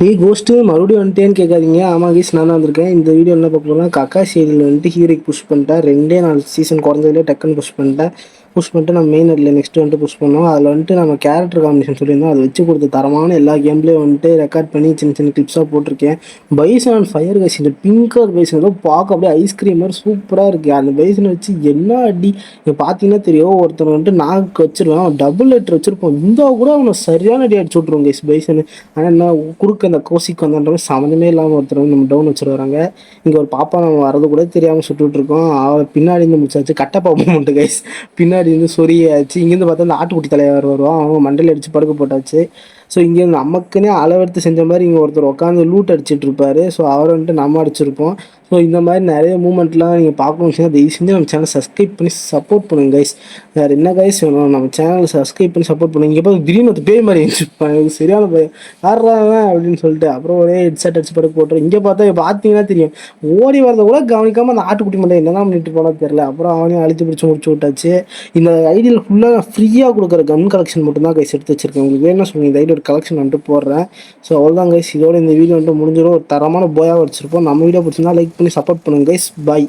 Ghost மறுபடியும் வந்துட்டேன்னு கேட்காதீங்க. ஆமாம் கைஸ், நான் தான் வந்திருக்கேன். இந்த வீடியோ என்ன பார்க்க போகிறோம்னா, கக்கா சீரியல் வந்துட்டு ஹீரோக்கு புஷ் பண்ணிட்டேன். 2 4 சீசன் குறைஞ்சதுலேயே டக்குன்னு புஷ் பண்ணிட்டு நம்ம மெயின் அதில் நெக்ஸ்ட் வந்துட்டு புஷ் பண்ணோம். அதில் வந்துட்டு நம்ம கேரக்டர் காம்பினேஷன் சொல்லியிருந்தோம். அதை வச்சு கொடுத்த தரமான எல்லா கேம்லேயும் வந்துட்டு ரெக்கார்ட் பண்ணி சின்ன சின்ன கிளிப்ஸாக போட்டிருக்கேன். பைசன் அண்ட் ஃபயர் கைஸ், இந்த பிங்க் கலர் பைசன் ஏதோ பார்க்க அப்படியே ஐஸ்கிரீம் மாதிரி சூப்பராக இருக்குது. அந்த பைசனை வச்சு என்ன அடி இப்போ பார்த்தீங்கன்னா தெரியும். ஒருத்தர் வந்துட்டு நாக்கு வச்சிருவான், டபுள் லெட்டர் வச்சிருப்போம். இந்த கூட அவனை சரியான அடி அடிச்சு விட்ருவோம் கைஸ் பைசனு. ஆனால் என்ன குறுக்க அந்த கோசிக்கு வந்தோன்ற சம்மந்தமே இல்லாமல் ஒருத்தர் வந்து நம்ம டவுன் வச்சுட்டு வராங்க. இங்கே ஒரு பாப்பா நம்ம வரது கூட தெரியாமல் சுட்டுட்டு இருக்கோம். அவள் பின்னாடி இருந்து முடிச்சாச்சு. கட்ட பாப்பா மட்டும் கைஸ் பின்னாடி இருந்து சொரியாச்சு. இங்கேருந்து பார்த்தா அந்த ஆட்டுக்குட்டி தலைவர் வருவான். அவங்க மண்டல அடிச்சு படுக்க போட்டாச்சு. ஸோ இங்கே நமக்குன்னே அளவெடுத்து செஞ்ச மாதிரி இங்கே ஒருத்தர் உட்காந்து லூட் அடிச்சுட்டு இருப்பாரு. ஸோ அவரை வந்துட்டு நம்ம அடிச்சிருப்போம். ஸோ இந்த மாதிரி நிறைய மூமெண்ட்லாம் நீங்கள் பார்க்கணும்னு வச்சுன்னா தயவு செஞ்சு நம்ம சேனல் சப்ஸ்கிரைப் பண்ணி சப்போர்ட் பண்ணுங்க கைஸ். வேறு என்ன கைஸ் வேணும், நம்ம சேனல் சப்ஸ்கிரைப் பண்ணி சப்போர்ட் பண்ணுங்க. இங்கே பார்த்து திடீர்னு ஒரு பேய் மாதிரி இருந்துச்சுப்பான். எனக்கு சரியான பயம், யாராங்க அப்படின்னு சொல்லிட்டு அப்புறம் ஒரே ஹெட்செட் அடிச்சு படுக்க போட்டுரும். இங்கே பார்த்தீங்கன்னா தெரியும், ஓடி வரதை கூட கவனிக்காமல் அந்த ஆட்டுக்குட்டி மட்டும் என்னதான் பண்ணிட்டு போனா தெரியல. அப்புறம் அவனையும் அழுத்தி பிடிச்சி முடிச்சு விட்டாச்சு. இந்த ஐடியில் ஃபுல்லாக ஃப்ரீயாக கொடுக்குற கன் கலெக்ஷன் மட்டும்தான் கைஸ் எடுத்து வச்சிருக்கேன். உங்களுக்கு வேணும் சொல்லுங்கள், இந்த ஐடியோட கலெக்ஷன் வந்துட்டு போடுறேன். ஸோ அவ்வளோதான் கைஸ், இதோட இந்த வீடியோ வந்துட்டு முடிஞ்சிடும். ஒரு தரமான போயாக வச்சிருப்போம். நம்ம வீடியோ பிடிச்சிருந்தா லைக் பண்ணி சப்போர்ட் பண்ணுங்க கைஸ். பாய்.